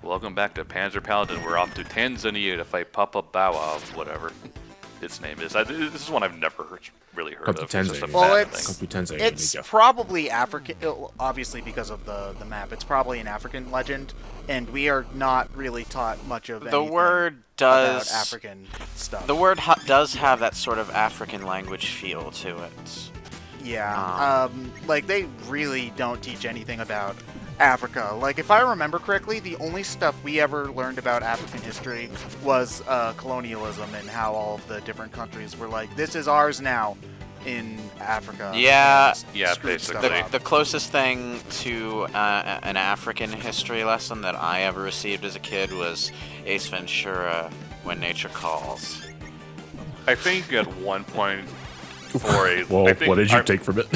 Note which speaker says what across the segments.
Speaker 1: Welcome back to Panzer Paladin. We're off to Tanzania to fight Papa Bawa, whatever its name is. This is one I've never really heard of.
Speaker 2: It's probably African, obviously because of the map. It's probably an African legend, and we are not really taught much of anything about African stuff.
Speaker 3: The word does have that sort of African language feel to it.
Speaker 2: Yeah, like they really don't teach anything about Africa. Like, if I remember correctly, the only stuff we ever learned about African history was colonialism and how all of the different countries were like, this is ours now in Africa.
Speaker 3: Yeah,
Speaker 1: basically.
Speaker 3: The closest thing to an African history lesson that I ever received as a kid was Ace Ventura, When Nature Calls.
Speaker 1: I think at one point for a...
Speaker 4: Well, what did you take from it?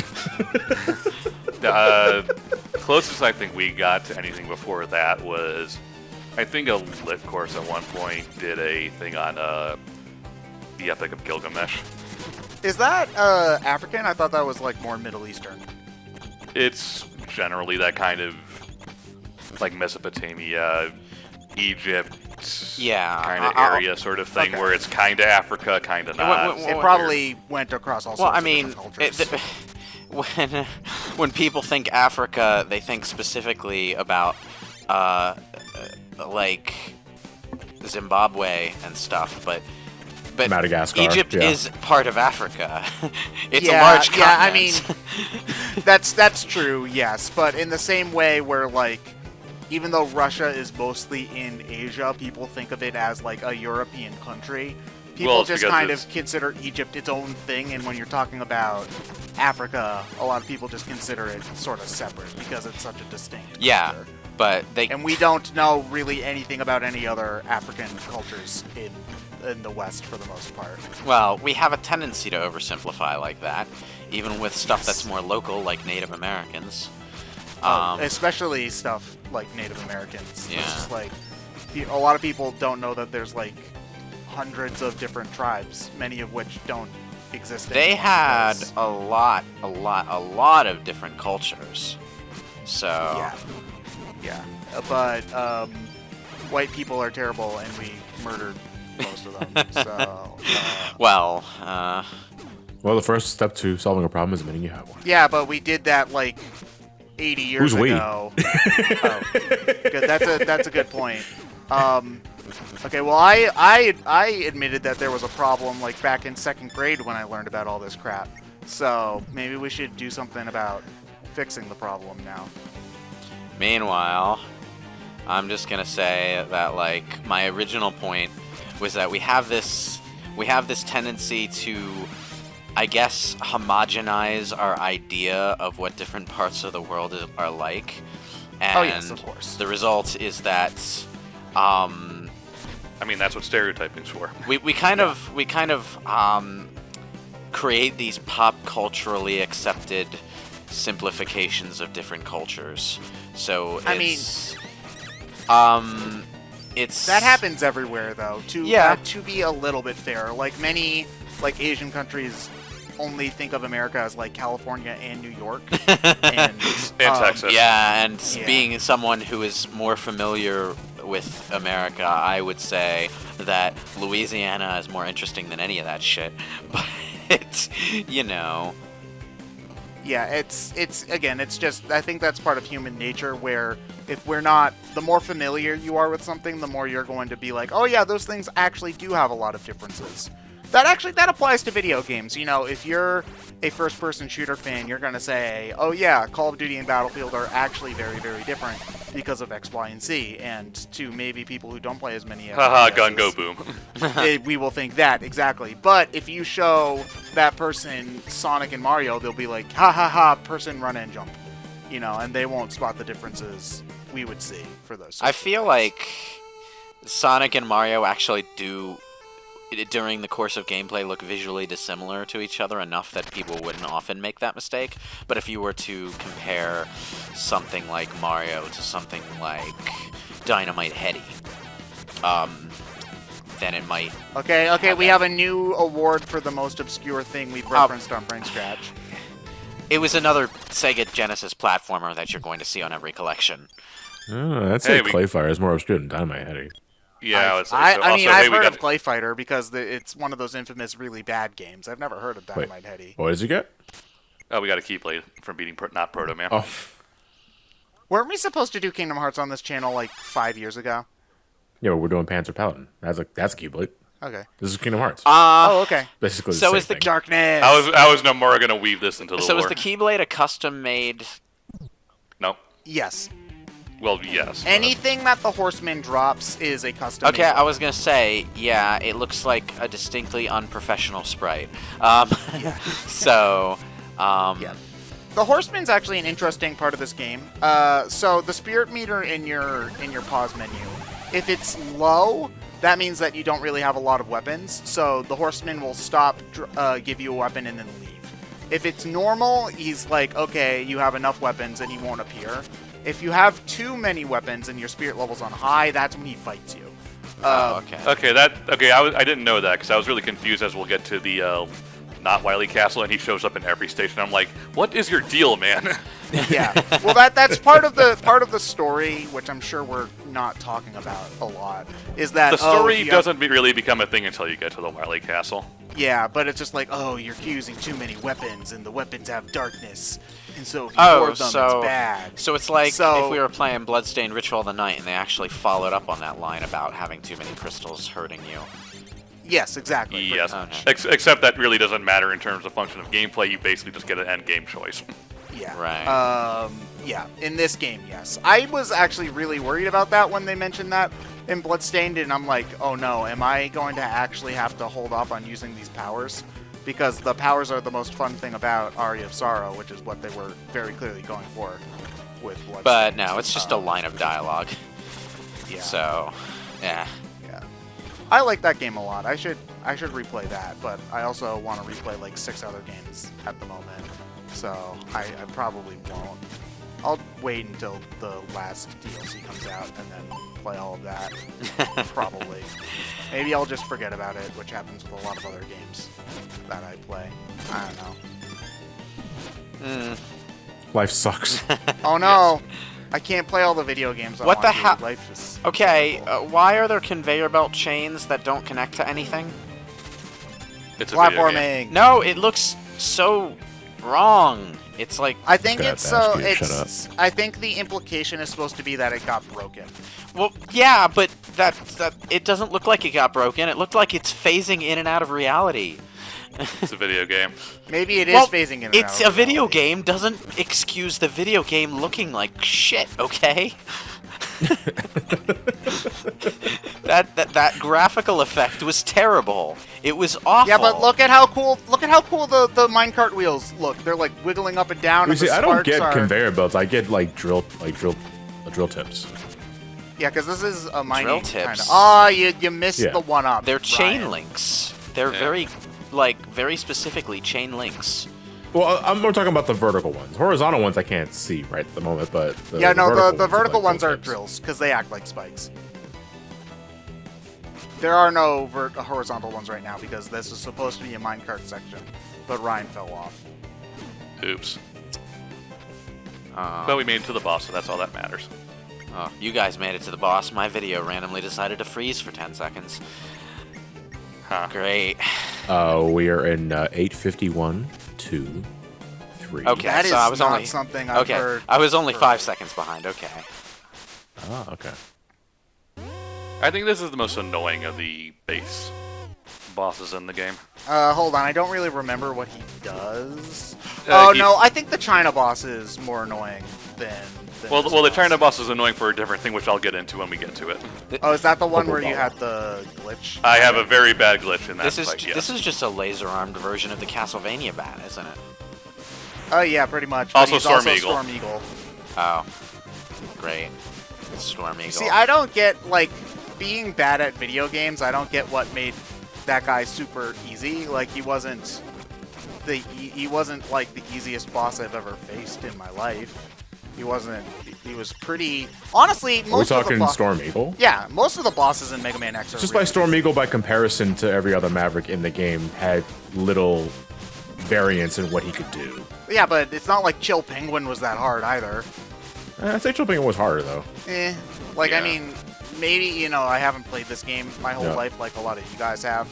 Speaker 1: Closest I think we got to anything before that was, I think a lit course at one point did a thing on the Epic of Gilgamesh.
Speaker 2: Is that African? I thought that was like more Middle Eastern.
Speaker 1: It's generally that kind of like Mesopotamia, Egypt, kind of area sort of thing, where it's kind of Africa, kind of not.
Speaker 2: It probably went across all sorts of different cultures.
Speaker 3: When people think Africa, they think specifically about like Zimbabwe and stuff, but
Speaker 4: Madagascar,
Speaker 3: Egypt is part of Africa. It's a large continent.
Speaker 2: Yeah, I mean, that's true, yes, but in the same way where, like, even though Russia is mostly in Asia, people think of it as like a European country. People just kind of consider Egypt its own thing, and when you're talking about Africa, a lot of people just consider it sort of separate because it's such a distinct culture.
Speaker 3: But
Speaker 2: and we don't know really anything about any other African cultures in the West for the most part.
Speaker 3: Well, we have a tendency to oversimplify like that, even with stuff that's more local, like Native Americans.
Speaker 2: Especially stuff like Native Americans.
Speaker 3: Yeah.
Speaker 2: It's just like, a lot of people don't know that there's like hundreds of different tribes, many of which don't exist anymore.
Speaker 3: They had a lot of different cultures. So
Speaker 2: yeah, but white people are terrible, and we murdered most of them. So
Speaker 3: well,
Speaker 4: the first step to solving a problem is admitting you have one.
Speaker 2: Yeah, but we did that like 80 years ago. Good. That's a good point. Okay, well, I admitted that there was a problem like back in 2nd grade when I learned about all this crap. So maybe we should do something about fixing the problem now.
Speaker 3: Meanwhile, I'm just gonna say that, like, my original point was that we have this tendency to, I guess, homogenize our idea of what different parts of the world are like. And
Speaker 2: yes, of course.
Speaker 3: The result is that
Speaker 1: I mean, that's what stereotyping's for.
Speaker 3: We kind of create these pop culturally accepted simplifications of different cultures. So it's
Speaker 2: that happens everywhere, though. To be a little bit fair, like many like Asian countries only think of America as like California and New York and
Speaker 1: Texas.
Speaker 3: Being someone who is more familiar with America, I would say that Louisiana is more interesting than any of that shit. But you know.
Speaker 2: Yeah, it's just, I think that's part of human nature, where if we're not, the more familiar you are with something, the more you're going to be like, oh yeah, those things actually do have a lot of differences. That applies to video games. You know, if you're a first-person shooter fan, you're going to say, oh yeah, Call of Duty and Battlefield are actually very, very different because of X, Y, and Z. And to maybe people who don't play as many
Speaker 1: haha, gun go boom.
Speaker 2: We will think that, exactly. But if you show that person Sonic and Mario, they'll be like, ha ha ha, person run and jump. You know, and they won't spot the differences we would see for those.
Speaker 3: I feel like Sonic and Mario actually do, during the course of gameplay, look visually dissimilar to each other enough that people wouldn't often make that mistake. But if you were to compare something like Mario to something like Dynamite Headdy, then it might...
Speaker 2: Okay, we have a new award for the most obscure thing we've referenced on BrainScratch.
Speaker 3: It was another Sega Genesis platformer that you're going to see on every collection.
Speaker 4: That's
Speaker 1: Hey,
Speaker 4: like Clay Fire is more obscure than Dynamite Heady.
Speaker 1: Yeah,
Speaker 2: I mean, I've heard of Clay Fighter because it's one of those infamous really bad games. I've never heard of Dynamite Heady.
Speaker 4: What did you get?
Speaker 1: Oh, we got a Keyblade from beating not Proto Man.
Speaker 4: Oh.
Speaker 2: Weren't we supposed to do Kingdom Hearts on this channel like 5 years ago?
Speaker 4: Yeah, but we're doing Panzer Paladin. That's a Keyblade.
Speaker 2: Okay.
Speaker 4: This is Kingdom Hearts.
Speaker 2: Okay.
Speaker 4: Basically,
Speaker 3: so
Speaker 4: the
Speaker 3: is the
Speaker 4: same thing.
Speaker 2: Darkness.
Speaker 1: I was no more gonna weave this into the
Speaker 3: So
Speaker 1: lore.
Speaker 3: is the Keyblade a custom-made?
Speaker 1: No.
Speaker 2: Yes.
Speaker 1: Well, yes.
Speaker 2: Anything that the Horseman drops is a custom.
Speaker 3: Okay, I was gonna say, yeah, it looks like a distinctly unprofessional sprite.
Speaker 2: Yeah.
Speaker 3: So,
Speaker 2: Yeah. The Horseman's actually an interesting part of this game. So the spirit meter in your pause menu, if it's low, that means that you don't really have a lot of weapons. So the Horseman will stop, give you a weapon, and then leave. If it's normal, he's like, okay, you have enough weapons, and he won't appear. If you have too many weapons and your spirit level's on high, that's when he fights you.
Speaker 3: okay.
Speaker 1: Okay. I didn't know that because I was really confused as we'll get to the not Wily Castle, and he shows up in every station. I'm like, what is your deal, man?
Speaker 2: Yeah. Well, that's part of the story, which I'm sure we're not talking about a lot. Is that
Speaker 1: The story doesn't really become a thing until you get to the Wily Castle.
Speaker 2: Yeah, but it's just like, oh, you're using too many weapons, and the weapons have darkness, and so if you hoard them, it's bad.
Speaker 3: So it's like if we were playing Bloodstained Ritual of the Night, and they actually followed up on that line about having too many crystals hurting you.
Speaker 2: Yes, exactly.
Speaker 1: Yes.
Speaker 3: Okay.
Speaker 1: Except that really doesn't matter in terms of function of gameplay. You basically just get an end game choice.
Speaker 2: Yeah.
Speaker 3: Right.
Speaker 2: Yeah, in this game, yes. I was actually really worried about that when they mentioned that in Bloodstained, and I'm like, oh no, am I going to actually have to hold off on using these powers? Because the powers are the most fun thing about Aria of Sorrow, which is what they were very clearly going for with Bloodstained.
Speaker 3: But no, it's just a line of dialogue.
Speaker 2: Yeah.
Speaker 3: So, yeah.
Speaker 2: Yeah. I like that game a lot. I should replay that, but I also want to replay like 6 other games at the moment. So I probably won't. I'll wait until the last DLC comes out and then play all of that. Probably. Maybe I'll just forget about it, which happens with a lot of other games that I play. I don't know.
Speaker 4: Life sucks.
Speaker 2: Oh no! Yes. I can't play all the video games I
Speaker 3: What the
Speaker 2: want
Speaker 3: hell?
Speaker 2: to. Life is
Speaker 3: Okay, why are there conveyor belt chains that don't connect to anything?
Speaker 1: It's a video game.
Speaker 2: platforming.
Speaker 3: No, it looks so wrong. It's like
Speaker 2: I think
Speaker 4: Gonna
Speaker 2: it's
Speaker 4: have to ask you to
Speaker 2: it's. I think the implication is supposed to be that it got broken.
Speaker 3: well, yeah, but that it doesn't look like it got broken. It looked like it's phasing in and out of reality.
Speaker 1: It's a video game.
Speaker 2: Maybe it is
Speaker 3: Well,
Speaker 2: phasing in. And
Speaker 3: it's
Speaker 2: out
Speaker 3: a
Speaker 2: of
Speaker 3: video
Speaker 2: reality.
Speaker 3: game. Doesn't excuse the video game looking like shit. Okay. that graphical effect was terrible. It was awful.
Speaker 2: Yeah, but look at how cool the minecart wheels look. They're like wiggling up and down.
Speaker 4: You
Speaker 2: and
Speaker 4: see,
Speaker 2: the
Speaker 4: I don't
Speaker 2: sparks
Speaker 4: get
Speaker 2: are...
Speaker 4: conveyor belts. I get like drill tips.
Speaker 2: Yeah, because this is a mining
Speaker 3: Drill
Speaker 2: kind of.
Speaker 3: tips.
Speaker 2: Oh, you missed the one up.
Speaker 3: They're chain
Speaker 2: Ryan.
Speaker 3: links. They're very specifically chain links.
Speaker 4: Well, I'm more talking about the vertical ones. Horizontal ones I can't see right at the moment, but the
Speaker 2: The vertical
Speaker 4: like
Speaker 2: ones are
Speaker 4: tips.
Speaker 2: drills because they act like spikes. There are no horizontal ones right now because this is supposed to be a minecart section, but Ryan fell off.
Speaker 1: Oops. But we made it to the boss, so that's all that matters.
Speaker 3: Oh, you guys made it to the boss. My video randomly decided to freeze for 10 seconds.
Speaker 1: Huh.
Speaker 3: Great.
Speaker 4: We are in 8:51, 2, 3.
Speaker 3: Okay,
Speaker 2: That is
Speaker 3: so I was
Speaker 2: not
Speaker 3: only
Speaker 2: something I've heard.
Speaker 3: I was only
Speaker 2: for-
Speaker 3: 5 seconds behind. Okay.
Speaker 4: Ah, okay.
Speaker 1: I think this is the most annoying of the base bosses in the game.
Speaker 2: Hold on, I don't really remember what he does.
Speaker 1: He-
Speaker 2: No, I think the China boss is more annoying than
Speaker 1: Well,
Speaker 2: this
Speaker 1: the
Speaker 2: boss.
Speaker 1: China boss is annoying for a different thing, which I'll get into when we get to it.
Speaker 2: Oh, is that the one where
Speaker 4: Bubble
Speaker 2: you
Speaker 4: ball.
Speaker 2: had the glitch?
Speaker 1: I have a very bad glitch in that
Speaker 3: This is
Speaker 1: fight, yes.
Speaker 3: this is just a laser-armed version of the Castlevania bat, isn't it?
Speaker 2: Oh yeah, pretty much. But
Speaker 1: Also
Speaker 2: he's
Speaker 1: Storm Eagle.
Speaker 2: Storm Eagle.
Speaker 3: Oh, great. Storm Eagle.
Speaker 2: See, I don't get like being bad at video games. I don't get what made that guy super easy. Like he wasn't like the easiest boss I've ever faced in my life. He wasn't. He was pretty. Honestly,
Speaker 4: Are we
Speaker 2: most of the
Speaker 4: talking Storm Eagle?
Speaker 2: Yeah, most of the bosses in Mega Man X are
Speaker 4: Just
Speaker 2: really
Speaker 4: by Storm Eagle, by comparison to every other Maverick in the game, had little variance in what he could do.
Speaker 2: Yeah, but it's not like Chill Penguin was that hard either.
Speaker 4: I say jumping was harder, though.
Speaker 2: I mean, maybe, I haven't played this game my whole life like a lot of you guys have.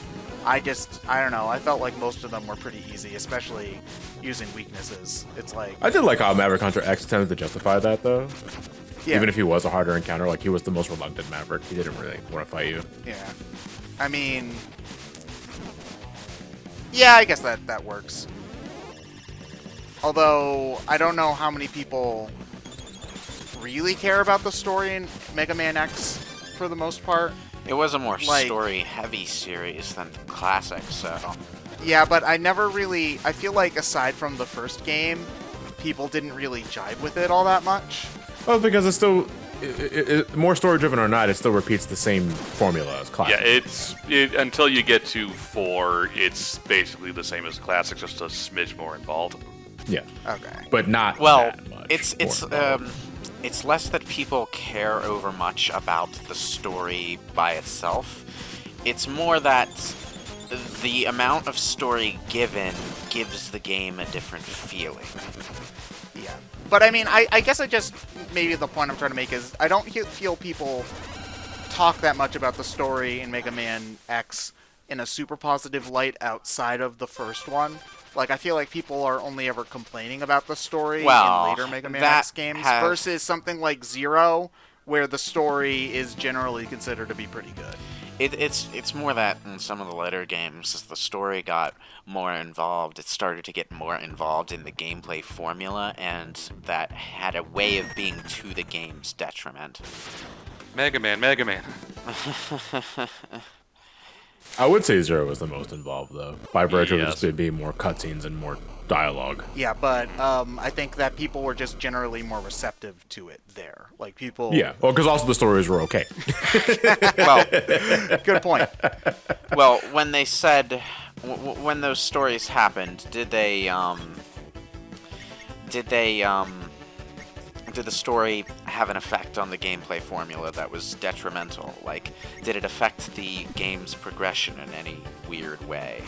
Speaker 2: I don't know, I felt like most of them were pretty easy, especially using weaknesses. It's like...
Speaker 4: I did like how Maverick Hunter X attempted to justify that, though. Yeah. Even if he was a harder encounter, like, he was the most reluctant Maverick. He didn't really want to fight you.
Speaker 2: Yeah. I mean... Yeah, I guess that works. Although, I don't know how many people really care about the story in Mega Man X, for the most part.
Speaker 3: It was a more story-heavy series than the classic, so...
Speaker 2: Yeah, but I never really... I feel like aside from the first game, people didn't really jive with it all that much.
Speaker 4: Well, because it's still... more story-driven or not, it still repeats the same formula as classic.
Speaker 1: Yeah, until you get to 4, it's basically the same as classic, just a smidge more involved.
Speaker 4: Yeah.
Speaker 2: Okay.
Speaker 4: But not that much.
Speaker 3: It's less that people care over much about the story by itself. It's more that the amount of story given gives the game a different feeling.
Speaker 2: Yeah. But I mean, I guess maybe the point I'm trying to make is I don't feel people talk that much about the story in Mega Man X in a super positive light outside of the first one. Like, I feel like people are only ever complaining about the story in later Mega Man X games versus something like Zero, where the story is generally considered to be pretty good.
Speaker 3: It's more that in some of the later games, as the story got more involved, it started to get more involved in the gameplay formula, and that had a way of being to the game's detriment.
Speaker 1: Mega Man.
Speaker 4: I would say Zero was the most involved, though, by virtue of just being more cutscenes and more dialogue.
Speaker 2: Yeah, but I think that people were just generally more receptive to it there. Like, people...
Speaker 4: Yeah, well, because also the stories were okay.
Speaker 3: Well,
Speaker 2: good point.
Speaker 3: Well, when they said... when those stories happened, did the story have an effect on the gameplay formula that was detrimental? Like, did it affect the game's progression in any weird way?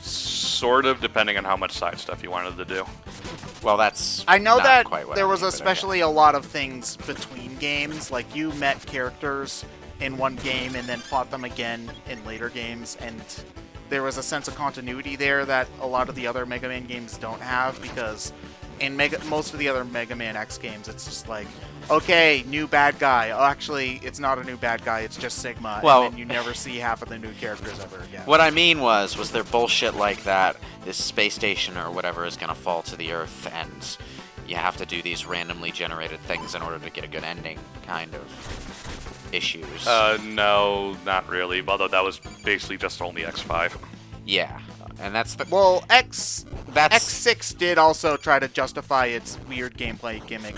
Speaker 1: Sort of, depending on how much side stuff you wanted to do.
Speaker 3: Well, that's
Speaker 2: I know
Speaker 3: not
Speaker 2: that
Speaker 3: quite what
Speaker 2: there
Speaker 3: I
Speaker 2: was
Speaker 3: mean,
Speaker 2: especially a lot of things between games. Like, you met characters in one game and then fought them again in later games, and there was a sense of continuity there that a lot of the other Mega Man games don't have, because in most of the other Mega Man X games, it's just like, okay, new bad guy. Oh, actually, it's not a new bad guy, it's just Sigma,
Speaker 3: well,
Speaker 2: and then you never see half of the new characters ever again.
Speaker 3: What I mean was there bullshit like that, this space station or whatever is going to fall to the Earth, and you have to do these randomly generated things in order to get a good ending, kind of issues?
Speaker 1: No, not really, although that was basically just only X5.
Speaker 3: Yeah. And that's the...
Speaker 2: Well, X6 did also try to justify its weird gameplay gimmick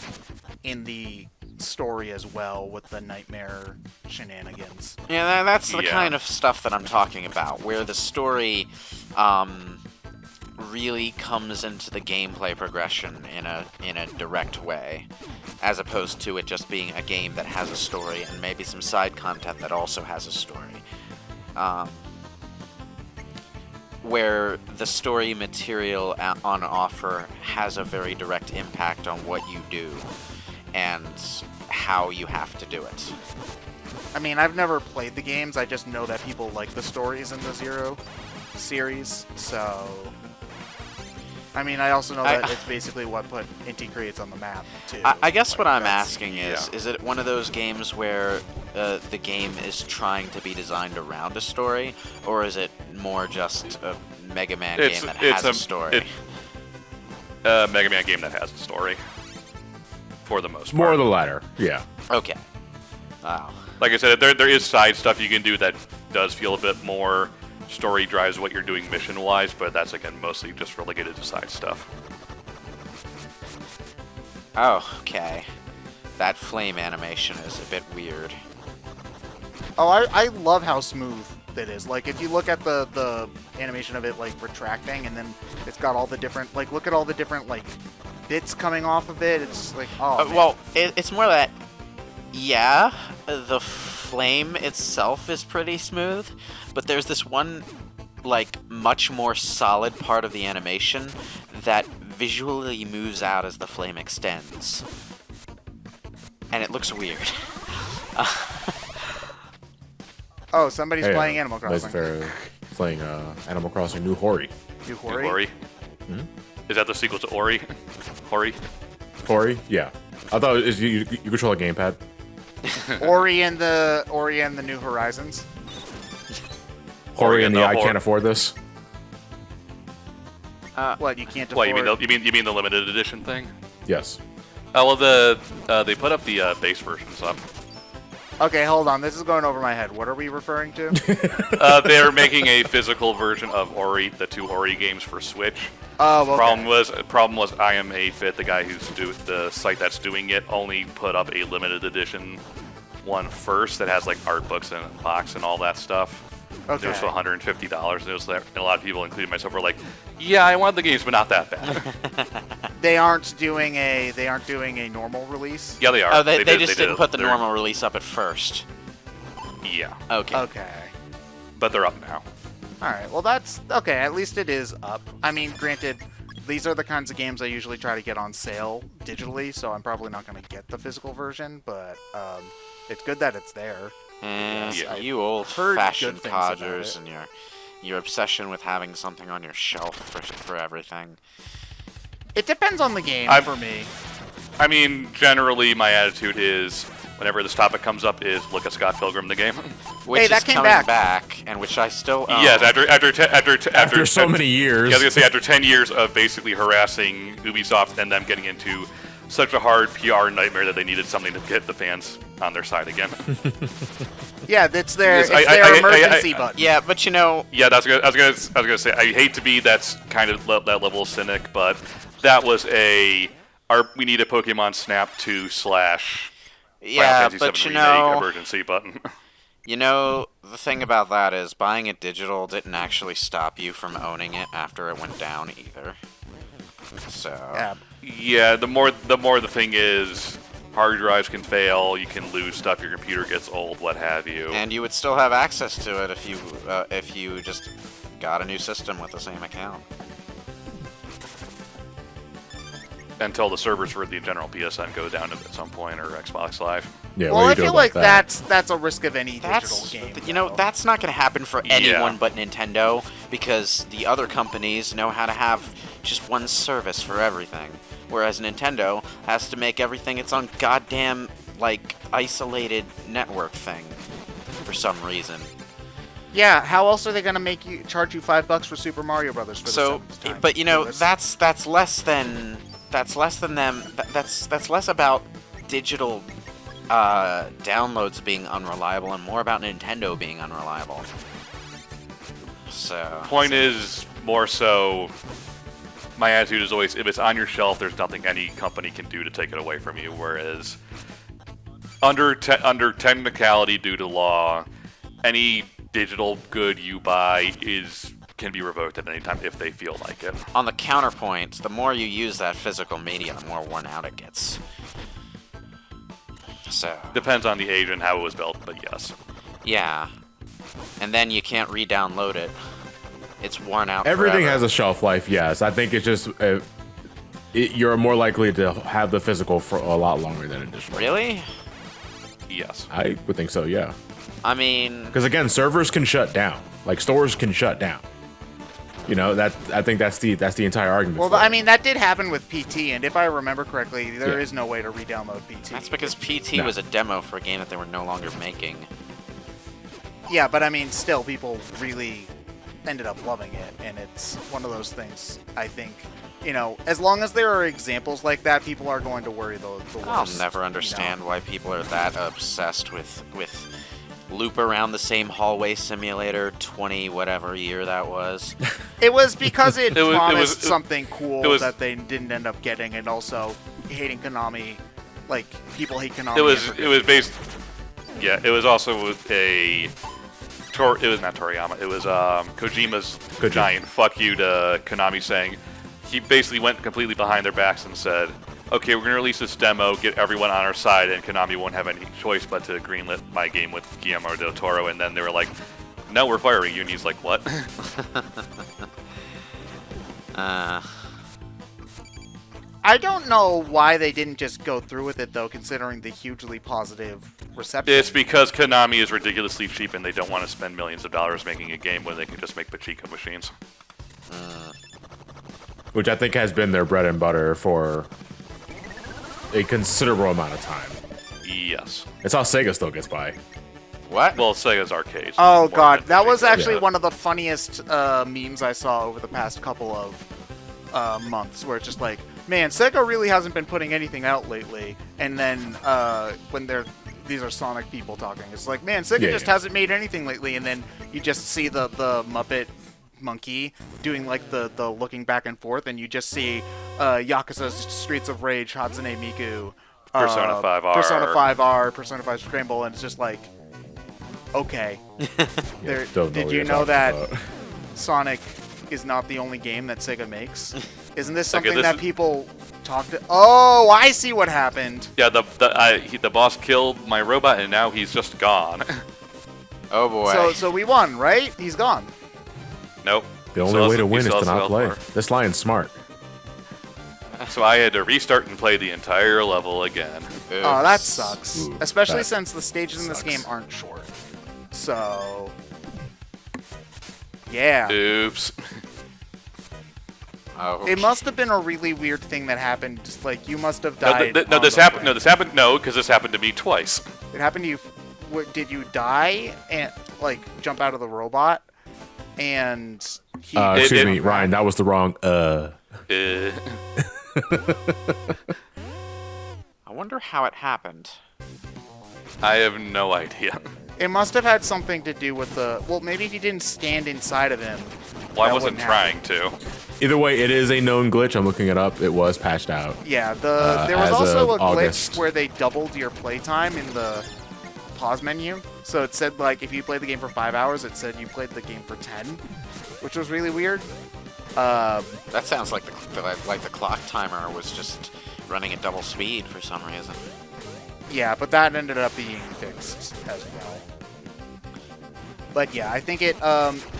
Speaker 2: in the story as well, with the nightmare shenanigans.
Speaker 3: Yeah, that's the kind of stuff that I'm talking about, where the story really comes into the gameplay progression in a direct way, as opposed to it just being a game that has a story and maybe some side content that also has a story. Where the story material on offer has a very direct impact on what you do and how you have to do it.
Speaker 2: I mean, I've never played the games, I just know that people like the stories in the Zero series, so... I mean, I also know that it's basically what put Inti Creates on the map, too.
Speaker 3: I guess what I'm asking is it one of those games where the game is trying to be designed around a story, or is it more just a Mega Man game that has a story?
Speaker 1: A Mega Man game that has a story, for the most part.
Speaker 4: More of the latter, yeah.
Speaker 3: Okay. Wow.
Speaker 1: Like I said, there is side stuff you can do that does feel a bit more story drives what you're doing mission-wise, but that's, again, mostly just relegated to side stuff.
Speaker 3: Oh, okay. That flame animation is a bit weird.
Speaker 2: Oh, I love how smooth it is. Like, if you look at the animation of it, like, retracting, and then it's got all the different, like, look at all the different, like, bits coming off of it. It's like, oh, man.
Speaker 3: Well, it's more that, yeah, the flame itself is pretty smooth, but there's this one, like, much more solid part of the animation that visually moves out as the flame extends. And it looks weird.
Speaker 2: Oh, somebody's playing Animal Crossing.
Speaker 4: They're playing Animal Crossing New Hori.
Speaker 2: New Hori?
Speaker 1: New Hori?
Speaker 4: Hmm?
Speaker 1: Is that the sequel to Ori? Hori?
Speaker 4: Hori? Yeah. I thought it was, you control a gamepad.
Speaker 2: Ori and the New Horizons.
Speaker 4: Hori and the I can't afford this.
Speaker 2: What, you can't afford?
Speaker 1: What, you mean the limited edition thing?
Speaker 4: Yes.
Speaker 1: Oh well, they put up the base versions up.
Speaker 2: Okay, hold on. This is going over my head. What are we referring to?
Speaker 1: They're making a physical version of Ori, the 2 Ori games for Switch.
Speaker 2: Oh, okay.
Speaker 1: Problem was I Am 8-Bit, the guy the site that's doing it, only put up a limited edition one first that has like art books and a box and all that stuff.
Speaker 2: Okay.
Speaker 1: It was for $150, and a lot of people, including myself, were like, "Yeah, I wanted the games, but not that bad."
Speaker 2: They aren't doing a normal release.
Speaker 1: Yeah, they are.
Speaker 3: Oh, they just didn't put the normal release up at first.
Speaker 1: Yeah.
Speaker 3: Okay.
Speaker 2: Okay.
Speaker 1: But they're up now.
Speaker 2: All right. Well, that's okay. At least it is up. I mean, granted, these are the kinds of games I usually try to get on sale digitally, so I'm probably not going to get the physical version. But it's good that it's there.
Speaker 1: Yeah.
Speaker 3: You old-fashioned codgers and your obsession with having something on your shelf for everything.
Speaker 2: It depends on the game for me.
Speaker 1: I mean, generally, my attitude is, whenever this topic comes up, is look at Scott Pilgrim the game.
Speaker 3: Which
Speaker 2: that
Speaker 3: is
Speaker 2: came
Speaker 3: coming back, and which I still own.
Speaker 1: Yes, after
Speaker 4: so many years.
Speaker 1: Yeah, I was gonna say after 10 years of basically harassing Ubisoft and them getting into such a hard PR nightmare that they needed something to get the fans on their side again.
Speaker 2: Yeah, it's their emergency button.
Speaker 3: Yeah, but you know.
Speaker 1: Yeah, I was gonna say I hate to be that kind of that level of cynic, but that was we need a Pokemon Snap 2 / Final Fantasy
Speaker 3: but
Speaker 1: VII
Speaker 3: you
Speaker 1: Remake
Speaker 3: know,
Speaker 1: emergency button.
Speaker 3: You know, the thing about that is buying it digital didn't actually stop you from owning it after it went down either. So.
Speaker 1: Yeah, the more the thing is, hard drives can fail, you can lose stuff, your computer gets old, what have you.
Speaker 3: And you would still have access to it if you just got a new system with the same account.
Speaker 1: Until the servers for the general PSN go down at some point, or Xbox Live.
Speaker 4: Yeah,
Speaker 2: well, I feel like that's a risk of any digital game.
Speaker 3: You know, that's not going to happen for anyone but Nintendo, because the other companies know how to have just one service for everything. Whereas Nintendo has to make everything its own goddamn, like, isolated network thing for some reason.
Speaker 2: Yeah, how else are they going to charge you $5 for Super Mario Brothers for the 7th time?
Speaker 3: But you know, that's less than them. That's less about digital downloads being unreliable and more about Nintendo being unreliable. So.
Speaker 1: Point is more so. My attitude is always, if it's on your shelf, there's nothing any company can do to take it away from you. Whereas, under technicality due to law, any digital good you buy can be revoked at any time if they feel like it.
Speaker 3: On the counterpoint, the more you use that physical media, the more worn out it gets. So.
Speaker 1: Depends on the age and how it was built, but yes.
Speaker 3: Yeah. And then you can't re-download it. It's worn out
Speaker 4: Everything
Speaker 3: forever.
Speaker 4: has a shelf life, yes. I think it's just... you're more likely to have the physical for a lot longer than a digital.
Speaker 3: Really?
Speaker 1: Yes.
Speaker 4: I would think so, yeah.
Speaker 3: I mean...
Speaker 4: Because again, servers can shut down. Like, stores can shut down. You know, I think that's the entire argument.
Speaker 2: Well, I mean, that did happen with PT, and if I remember correctly, there is no way to re-download PT.
Speaker 3: That's because PT was a demo for a game that they were no longer making.
Speaker 2: Yeah, but I mean, still, people really ended up loving it, and it's one of those things, I think, you know, as long as there are examples like that, people are going to worry the worst.
Speaker 3: I'll never understand why people are that obsessed with loop around the same hallway simulator 20 whatever year that was.
Speaker 2: It was because it promised something cool that they didn't end up getting, and also hating Konami, like people hate Konami.
Speaker 1: It was based. Yeah, it was also with it was not Toriyama. It was Kojima's giant fuck you to Konami, saying he basically went completely behind their backs and said, okay, we're going to release this demo, get everyone on our side, and Konami won't have any choice but to greenlit my game with Guillermo del Toro. And then they were like, no, we're firing you. And he's like, what?
Speaker 2: I don't know why they didn't just go through with it, though, considering the hugely positive reception.
Speaker 1: It's because Konami is ridiculously cheap and they don't want to spend millions of dollars making a game when they can just make pachinko machines.
Speaker 4: Which I think has been their bread and butter for a considerable amount of time.
Speaker 1: Yes.
Speaker 4: It's how Sega still gets by.
Speaker 3: What?
Speaker 1: Well, Sega's arcades.
Speaker 2: Oh god, that was actually one of the funniest memes I saw over the past couple of months, where it's just like, man, Sega really hasn't been putting anything out lately. And then when these are Sonic people talking, it's like, man, Sega just hasn't made anything lately. And then you just see the Muppet monkey doing like the looking back and forth, and you just see Yakuza's Streets of Rage, Hatsune Miku,
Speaker 1: Persona 5R,
Speaker 2: Persona 5R, Persona 5 Scramble, and it's just like, okay. Did you know that Sonic is not the only game that Sega makes? Isn't this something that people talk to? Oh, I see what happened.
Speaker 1: Yeah, the boss killed my robot, and now he's just gone.
Speaker 3: Oh boy.
Speaker 2: So we won, right? He's gone.
Speaker 1: Nope.
Speaker 4: The only way to win is to not play. This lion's smart.
Speaker 1: So I had to restart and play the entire level again.
Speaker 2: Oh, that sucks.
Speaker 4: Ooh,
Speaker 2: especially
Speaker 4: that
Speaker 2: since the stages in this
Speaker 4: sucks.
Speaker 2: game aren't short. So, yeah.
Speaker 1: Oops.
Speaker 3: Oh.
Speaker 2: It must have been a really weird thing that happened. Just like you must have died.
Speaker 1: No, this happened. No, this happened. No, because this happened to me twice.
Speaker 2: It happened to you. Did you die and like jump out of the robot? And he.
Speaker 4: Excuse me, Ryan. That was the wrong.
Speaker 3: I wonder how it happened.
Speaker 1: I have no idea.
Speaker 2: It must have had something to do with the. Well, maybe if you didn't stand inside of him.
Speaker 1: Well, I wasn't trying to.
Speaker 4: Either way, it is a known glitch. I'm looking it up. It was patched out.
Speaker 2: Yeah, there was
Speaker 4: as
Speaker 2: also a
Speaker 4: of
Speaker 2: glitch
Speaker 4: August.
Speaker 2: where they doubled your playtime in the pause menu. So it said, like, if you played the game for 5 hours, it said you played the game for 10, which was really weird.
Speaker 3: That sounds like the clock timer was just running at double speed for some reason.
Speaker 2: Yeah, but that ended up being fixed as well. But yeah, I think it.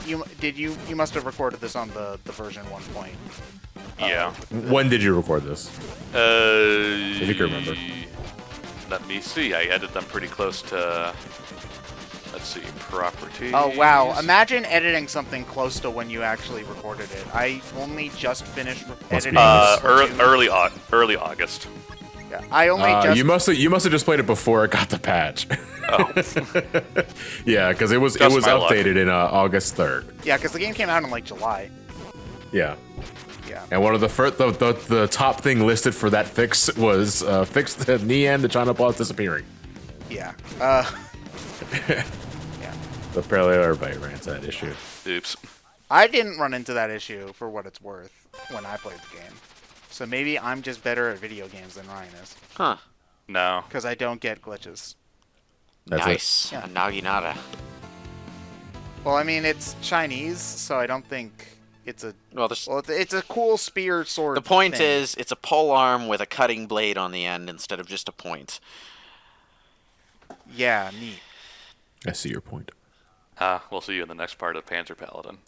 Speaker 2: You must have recorded this on the version 1.
Speaker 1: Yeah.
Speaker 4: When did you record this? If you can remember.
Speaker 1: Let me see. I edited them pretty close to. Let's see, properties.
Speaker 2: Oh wow! Imagine editing something close to when you actually recorded it. I only just finished editing.
Speaker 1: Early August.
Speaker 2: Yeah, I only just.
Speaker 4: You must have just played it before it got the patch.
Speaker 1: Oh.
Speaker 4: Yeah, because it was updated in August 3rd.
Speaker 2: Yeah, because the game came out in like July.
Speaker 4: Yeah.
Speaker 2: Yeah.
Speaker 4: And one of the first, the top thing listed for that fix was fix the Nian, the China boss disappearing.
Speaker 2: Yeah. Yeah.
Speaker 4: Apparently everybody ran to that issue.
Speaker 1: Oops.
Speaker 2: I didn't run into that issue for what it's worth when I played the game. So maybe I'm just better at video games than Ryan is.
Speaker 3: Huh.
Speaker 1: No.
Speaker 2: Because I don't get glitches.
Speaker 4: That's
Speaker 3: Nice.
Speaker 2: Yeah.
Speaker 3: Naginata.
Speaker 2: Well, I mean, it's Chinese, so I don't think it's a...
Speaker 3: Well,
Speaker 2: it's a cool spear sword
Speaker 3: the point
Speaker 2: thing.
Speaker 3: is, it's a pole arm with a cutting blade on the end instead of just a point.
Speaker 2: Yeah, neat.
Speaker 4: I see your point.
Speaker 1: We'll see you in the next part of Panzer Paladin.